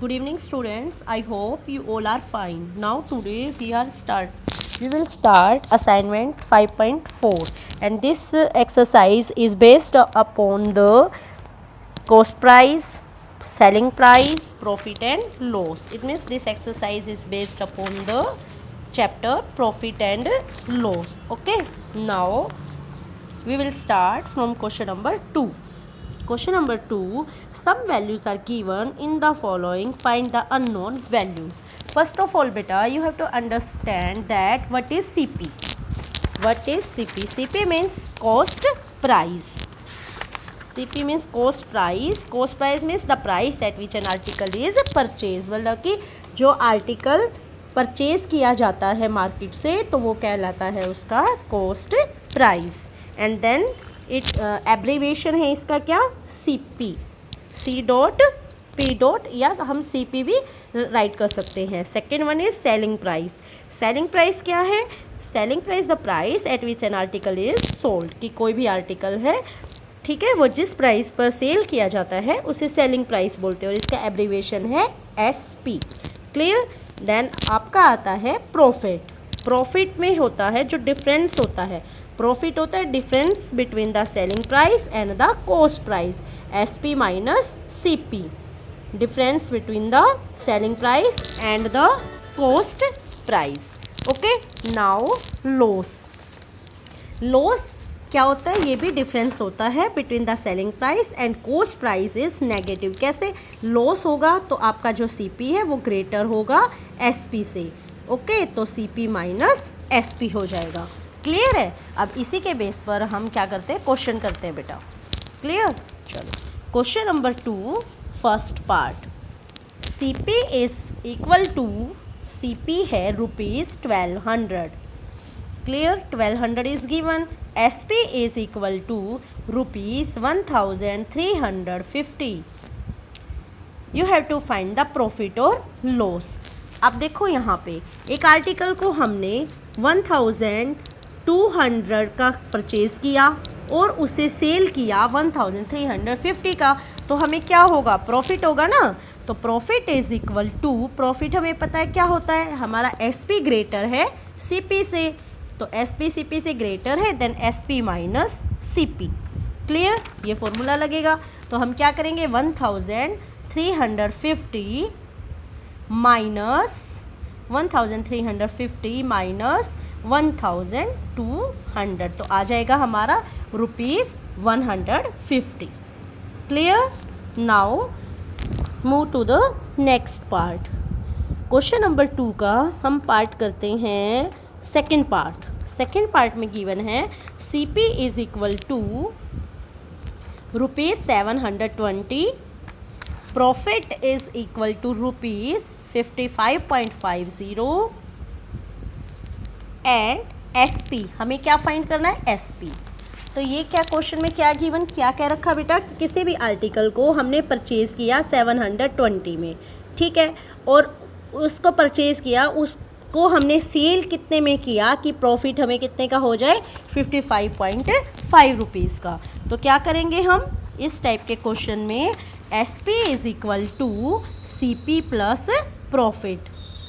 Good evening, students. I hope you all are fine. Now today we will start assignment 5.4, and this exercise is based upon the cost price, selling price, profit and loss. It means this exercise is based upon the chapter profit and loss. Okay, now we will start from question number 2. Question number 2, some values are given in the following, find the unknown values. First of all beta, you have to understand that what is CP. What is CP? CP means cost price. CP means cost price. Cost price means the price at which an article is purchased. मतलब कि जो article purchase किया जाता है market से तो वो कहलाता है उसका cost price. And then it abbreviation है इसका क्या, CP. C.P. या हम CP भी राइट कर सकते हैं. Second one is selling price. Selling price क्या है? Selling price the price at which an article is sold. कि कोई भी आर्टिकल है, ठीक है, वो जिस प्राइस पर सेल किया जाता है उसे सेलिंग प्राइस बोलते हैं और इसका एब्रीविएशन है SP. क्लियर. देन आपका आता है प्रॉफिट. प्रॉफिट में होता है जो डिफरेंस होता है. प्रॉफिट होता है difference between the selling price and the cost price. SP minus CP. Difference between the selling price and the cost price. Okay. Now loss. Loss क्या होता है? ये भी डिफरेंस होता है between the selling price and cost price is negative. कैसे loss होगा? तो आपका जो CP है वो ग्रेटर होगा SP से. ओके, तो CP माइनस SP हो जाएगा. क्लियर है. अब इसी के बेस पर हम क्या करते हैं, क्वेश्चन करते हैं बेटा. क्लियर. चलो question number 2 first part. CP is equal to, CP है ₹1200. Clear. 1200 is given. SP is equal to ₹1350. You have to find the profit or loss. अब देखो यहाँ पे एक आर्टिकल को हमने 1200 का परचेज किया और उसे सेल किया 1350 का, तो हमें क्या होगा, प्रॉफिट होगा ना. तो profit is equal to, profit हमें पता है क्या होता है, हमारा SP ग्रेटर है CP से, तो SP CP से ग्रेटर है then SP minus CP. Clear. ये फॉर्मूला लगेगा. तो हम क्या करेंगे, 1350 माइनस 1200 तो आ जाएगा हमारा ₹150. Clear. Now move to the next part. Question number 2 का हम पार्ट करते हैं सेकेंड पार्ट. सेकेंड पार्ट में गिवन है CP इज इक्वल टू ₹720. प्रॉफिट is equal to ₹55.50 and SP हमें क्या फाइंड करना है, SP. तो ये क्या क्वेश्चन में क्या गिवन, क्या कह रखा बेटा कि किसी भी आर्टिकल को हमने परचेज किया 720 में, ठीक है, और उसको परचेज किया, उसको हमने सेल कितने में किया कि प्रॉफिट हमें कितने का हो जाए, ₹55.5 का. तो क्या करेंगे हम इस टाइप के क्वेश्चन में, SP is equal to CP plus profit.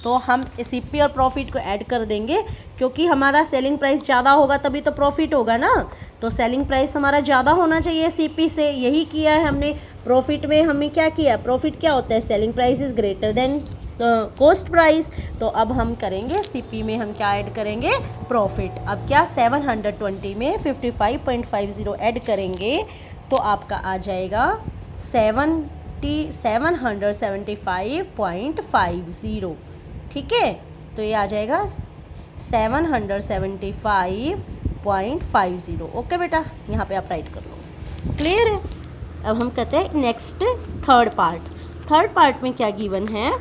तो हम CP और प्रॉफिट को ऐड कर देंगे क्योंकि हमारा सेलिंग प्राइस ज़्यादा होगा तभी तो प्रॉफिट होगा ना. तो सेलिंग प्राइस हमारा ज़्यादा होना चाहिए CP से, यही किया है हमने. प्रॉफिट में हमें क्या किया, प्रॉफिट क्या होता है, selling price is greater than cost price. तो अब हम करेंगे CP में हम क्या ऐड करेंगे, प्रॉफिट. अब क्या 720 में 55.50 ऐड करेंगे तो आपका आ जाएगा 775.50. ठीक है, तो ये आ जाएगा 775.50. ओके बेटा, यहाँ पे आप राइट कर लो. क्लियर है. अब हम कहते हैं next third part. Third part में क्या गिवन है,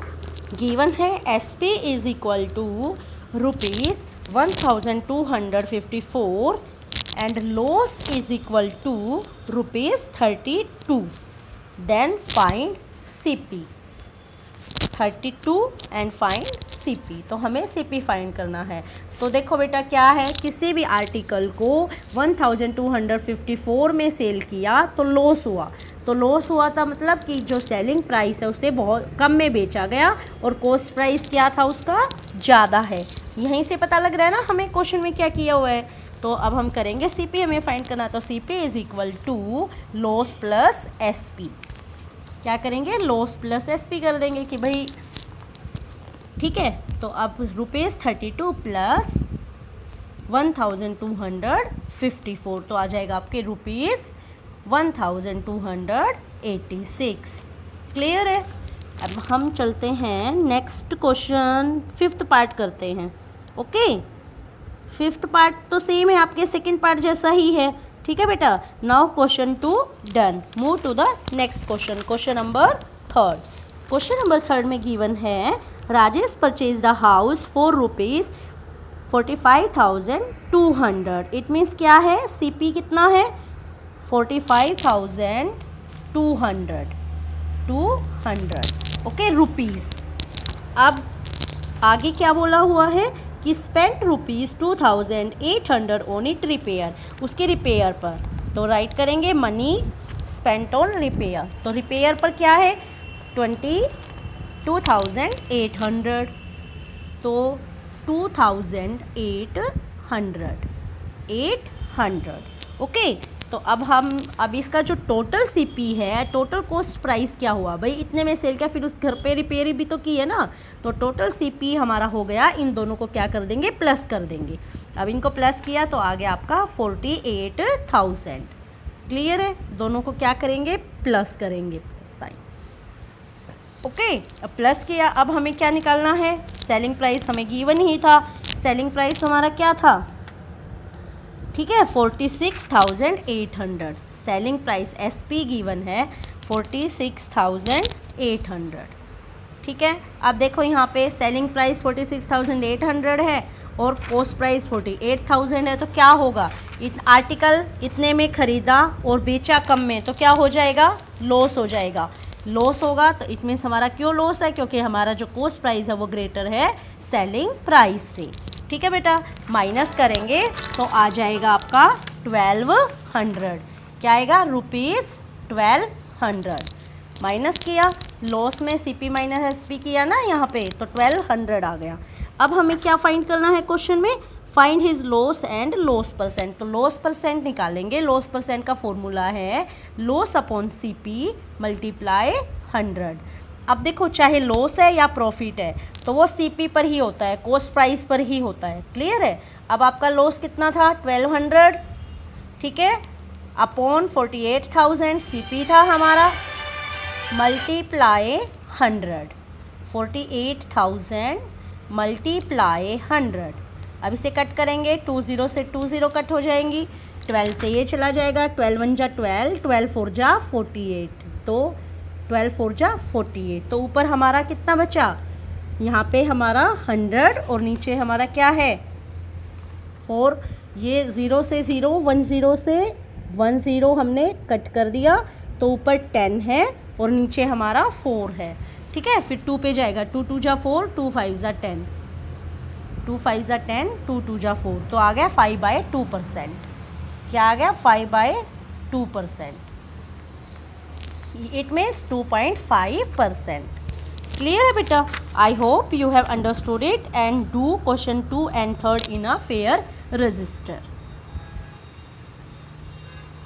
गिवन है SP is equal to ₹1254 and loss is equal to ₹32. Then find CP. 32 and find CP. तो हमें CP फाइंड करना है. तो देखो बेटा क्या है, किसी भी आर्टिकल को 1254 में सेल किया तो लॉस हुआ. तो लॉस हुआ था मतलब कि जो सेलिंग प्राइस है उसे बहुत कम में बेचा गया और कॉस्ट प्राइस क्या था उसका ज़्यादा है। यहीं से पता लग रहा है ना हमें क्वेश्चन में क्या किया हुआ है। तो अब हम करेंगे CP हमें फाइंड करना, तो CP is equal to loss plus SP। क्या करेंगे, लॉस प्लस SP कर देंगे कि भाई ठीक है। तो अब ₹32 प्लस 1254, तो आ जाएगा आपके ₹1286। क्लियर है। अब हम चलते हैं नेक्स्ट क्वेश्चन, 5th पार्ट करते हैं। ओके, 5th पार्ट तो सेम है आपके 2nd पार्ट जैसा ही है। ठीक है बेटा। Now question 2 done. Move to the next question, question number 3। Question number 3 में गिवन है Rajesh purchased a house for ₹45,200। It means क्या है, CP कितना है 45,200 ओके रुपीज़। अब आगे क्या बोला हुआ है कि स्पेंट ₹2,800 ऑन इट रिपेयर, उसके रिपेयर पर। तो राइट करेंगे मनी स्पेंट ऑन रिपेयर। तो रिपेयर पर क्या है 22,800, तो 2,800 ओके। तो अब इसका जो टोटल CP है, टोटल कॉस्ट प्राइस क्या हुआ भाई, इतने में सेल किया फिर उस घर पे रिपेयर भी तो की है ना। तो टोटल CP हमारा हो गया, इन दोनों को क्या कर देंगे, प्लस कर देंगे। अब इनको प्लस किया तो आ गया आपका 48,000। क्लियर है। दोनों को क्या करेंगे, प्लस करेंगे साइन। ओके, अब प्लस किया। अब हमें क्या निकालना है, सेलिंग प्राइस हमें गिवन ही था। सेलिंग प्राइस हमारा क्या था, ठीक है 46,800। सेलिंग प्राइस SP गिवन है 46,800। ठीक है। अब देखो यहाँ पे सेलिंग प्राइस 46,800 है और कॉस्ट प्राइस 48,000 है। तो क्या होगा, आर्टिकल इतने में खरीदा और बेचा कम में, तो क्या हो जाएगा, लॉस हो जाएगा। लॉस होगा तो इट मीन्स हमारा क्यों लॉस है, क्योंकि हमारा जो कॉस्ट प्राइस है वो ग्रेटर है सेलिंग प्राइस से। ठीक है बेटा। माइनस करेंगे तो आ जाएगा आपका 1200। क्या आएगा, ₹1200। माइनस किया, लॉस में CP माइनस SP किया ना यहाँ पे, तो 1200 आ गया। अब हमें क्या फाइंड करना है क्वेश्चन में, find his loss and loss percent. तो लॉस परसेंट निकालेंगे। लॉस परसेंट का फॉर्मूला है लॉस अपॉन CP मल्टीप्लाई 100। अब देखो चाहे लॉस है या प्रॉफिट है तो वो CP पर ही होता है, कॉस्ट प्राइस पर ही होता है। क्लियर है। अब आपका लॉस कितना था 1200, ठीक है, अपॉन 48,000 CP था हमारा, मल्टीप्लाई 100। 48,000 मल्टीप्लाई 100। अब इसे कट करेंगे, 20 से 20 कट हो जाएंगी, 12 से ये चला जाएगा, 12 1 जा 12, 12 4 जा 48, तो 12 4 जा 48। तो ऊपर हमारा कितना बचा, यहाँ पे हमारा 100 और नीचे हमारा क्या है 4। ये 0 से 0, 10 से 10 हमने कट कर दिया, तो ऊपर 10 है और नीचे हमारा 4 है। ठीक है। फिर 2 पे जाएगा, 2 2 जा 4, 2 5 जा 10, 2 5 जा 10, 2 2 जा 4, तो आ गया 5/2%। क्या आ गया 5/2%। It means 2.5%। क्लियर है बेटा। I hope you have understood it and do question 2 and 3 in a fair register.